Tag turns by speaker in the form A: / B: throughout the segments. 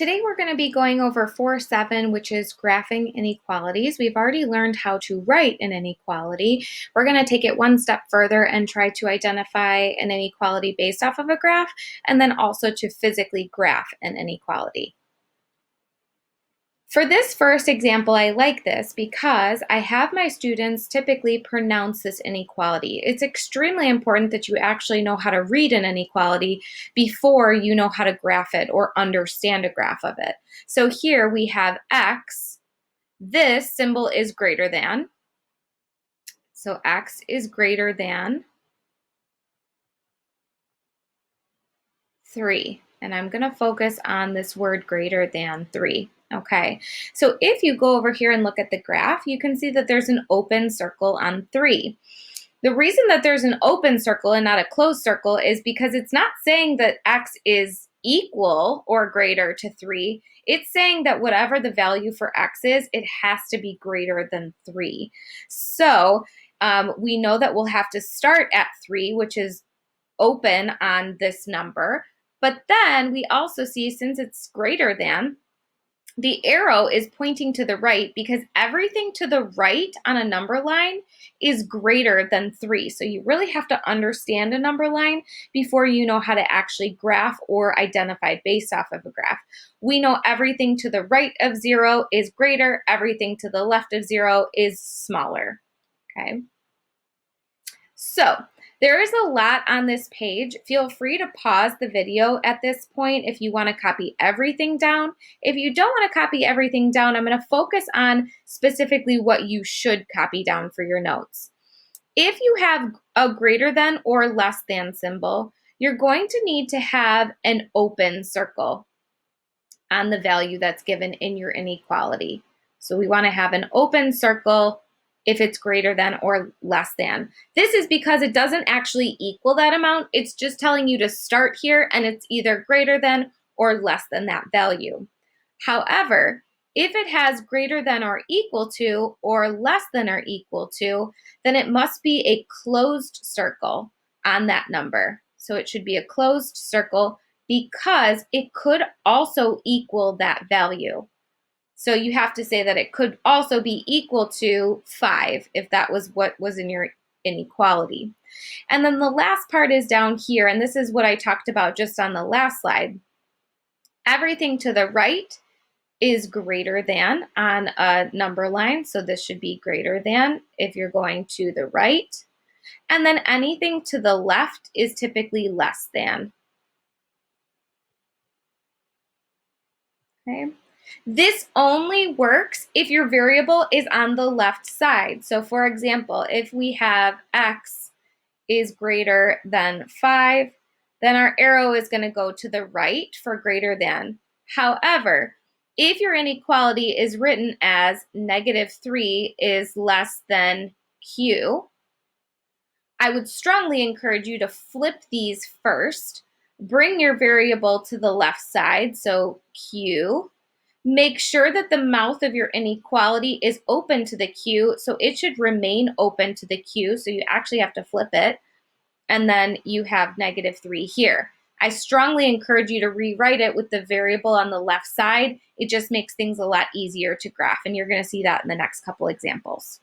A: Today we're going to be going over 4.7, which is graphing inequalities. We've already learned how to write an inequality. We're going to take it one step further and try to identify an inequality based off of a graph, and then also to physically graph an inequality. For this first example, I like this because I have my students typically pronounce this inequality. It's extremely important that you actually know how to read an inequality before you know how to graph it or understand a graph of it. So here we have x. This symbol is greater than. So x is greater than 3. And I'm going to focus on this word greater than 3. Okay, so if you go over here and look at the graph, you can see that there's an open circle on 3. The reason that there's an open circle and not a closed circle is because it's not saying that x is equal or greater to 3. It's saying that whatever the value for x is, it has to be greater than 3. So we know that we'll have to start at 3, which is open on this number. But then we also see, since it's greater than, the arrow is pointing to the right because everything to the right on a number line is greater than 3. So you really have to understand a number line before you know how to actually graph or identify based off of a graph. We know everything to the right of 0 is greater, everything to the left of 0 is smaller. Okay. So there is a lot on this page. Feel free to pause the video at this point if you want to copy everything down. If you don't want to copy everything down, I'm going to focus on specifically what you should copy down for your notes. If you have a greater than or less than symbol, you're going to need to have an open circle on the value that's given in your inequality. So we want to have an open circle if it's greater than or less than. This is because it doesn't actually equal that amount. It's just telling you to start here and it's either greater than or less than that value. However, if it has greater than or equal to or less than or equal to, then it must be a closed circle on that number. So it should be a closed circle because it could also equal that value. So you have to say that it could also be equal to 5 if that was what was in your inequality. And then the last part is down here, and this is what I talked about just on the last slide. Everything to the right is greater than on a number line, so this should be greater than if you're going to the right. And then anything to the left is typically less than. Okay. This only works if your variable is on the left side. So for example, if we have x is greater than 5, then our arrow is going to go to the right for greater than. However, if your inequality is written as -3 is less than q, I would strongly encourage you to flip these first. Bring your variable to the left side, so q. Make sure that the mouth of your inequality is open to the q, so it should remain open to the q, so you actually have to flip it, and then you have -3 here. I strongly encourage you to rewrite it with the variable on the left side. It just makes things a lot easier to graph, and you're going to see that in the next couple examples.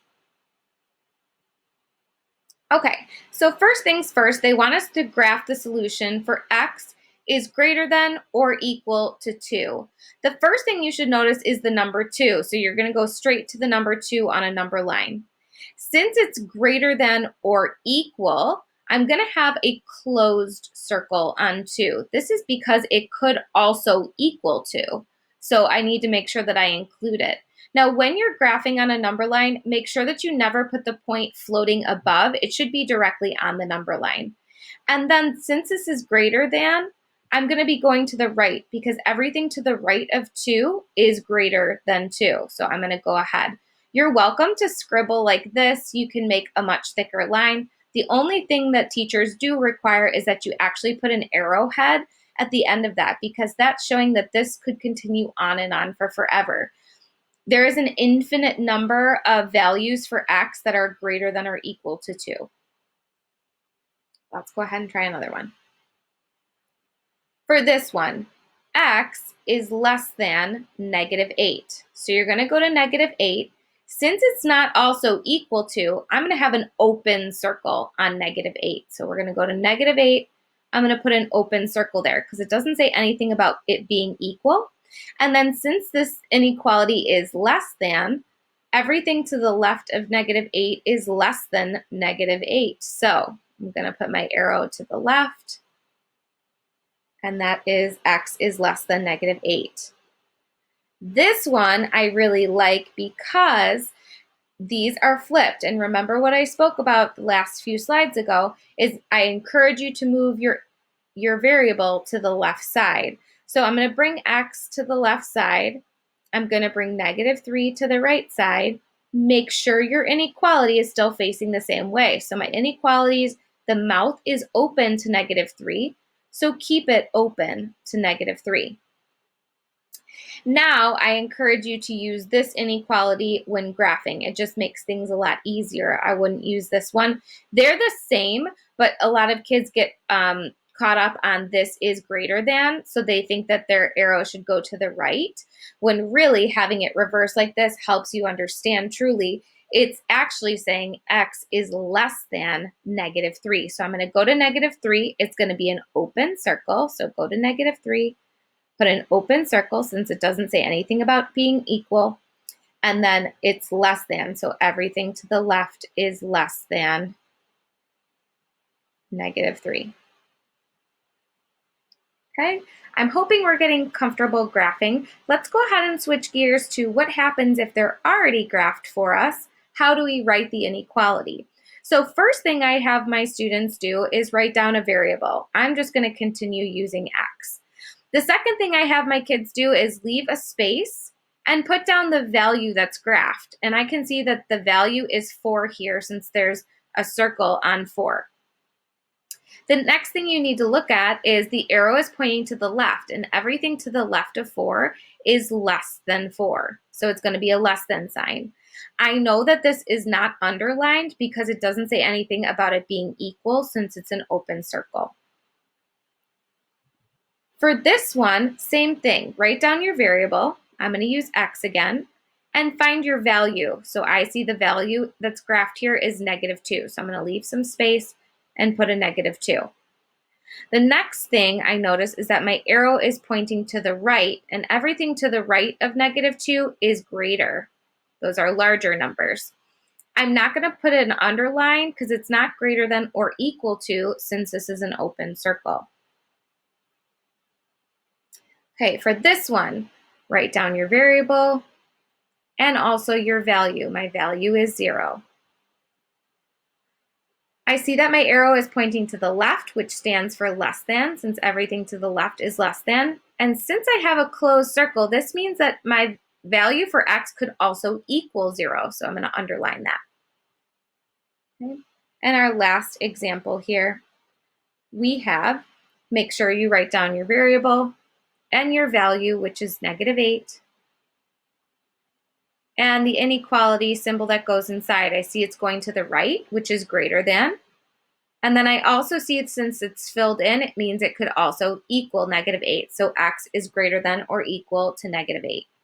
A: Okay, so first things first, they want us to graph the solution for x is greater than or equal to 2. The first thing you should notice is the number 2. So you're going to go straight to the number 2 on a number line. Since it's greater than or equal, I'm going to have a closed circle on 2. This is because it could also equal to. So I need to make sure that I include it. Now, when you're graphing on a number line, make sure that you never put the point floating above. It should be directly on the number line. And then since this is greater than, I'm going to be going to the right because everything to the right of 2 is greater than 2. So I'm going to go ahead. You're welcome to scribble like this. You can make a much thicker line. The only thing that teachers do require is that you actually put an arrowhead at the end of that because that's showing that this could continue on and on for forever. There is an infinite number of values for x that are greater than or equal to 2. Let's go ahead and try another one. For this one, x is less than -8. So you're going to go to -8. Since it's not also equal to, I'm going to have an open circle on -8. So we're going to go to -8. I'm going to put an open circle there because it doesn't say anything about it being equal. And then since this inequality is less than, everything to the left of -8 is less than -8. So I'm going to put my arrow to the left, and that is x is less than -8. This one I really like because these are flipped. And remember what I spoke about the last few slides ago is I encourage you to move your variable to the left side. So I'm going to bring x to the left side. I'm going to bring -3 to the right side. Make sure your inequality is still facing the same way. So my inequalities, the mouth is open to -3. So keep it open to -3. Now, I encourage you to use this inequality when graphing. It just makes things a lot easier. I wouldn't use this one. They're the same, but a lot of kids get caught up on this is greater than, so they think that their arrow should go to the right, when really having it reversed like this helps you understand truly. It's actually saying x is less than -3. So I'm going to go to -3. It's going to be an open circle, so go to -3. Put an open circle since it doesn't say anything about being equal, and then it's less than, so everything to the left is less than -3. Okay, I'm hoping we're getting comfortable graphing. Let's go ahead and switch gears to what happens if they're already graphed for us. How do we write the inequality? So first thing I have my students do is write down a variable. I'm just going to continue using x. The second thing I have my kids do is leave a space and put down the value that's graphed. And I can see that the value is 4 here since there's a circle on 4. The next thing you need to look at is the arrow is pointing to the left, and everything to the left of 4 is less than 4. So it's going to be a less than sign. I know that this is not underlined because it doesn't say anything about it being equal since it's an open circle. For this one, same thing. Write down your variable. I'm going to use x again, and find your value. So I see the value that's graphed here is -2. So I'm going to leave some space and put a -2. The next thing I notice is that my arrow is pointing to the right, and everything to the right of -2 is greater. Those are larger numbers. I'm not going to put an underline because it's not greater than or equal to since this is an open circle. Okay, for this one, write down your variable and also your value. My value is 0. I see that my arrow is pointing to the left, which stands for less than, since everything to the left is less than. And since I have a closed circle, this means that my value for x could also equal 0. So I'm going to underline that. Okay. And our last example here, we have, make sure you write down your variable and your value, which is -8. And the inequality symbol that goes inside, I see it's going to the right, which is greater than. And then I also see it, since it's filled in, it means it could also equal -8. So x is greater than or equal to -8.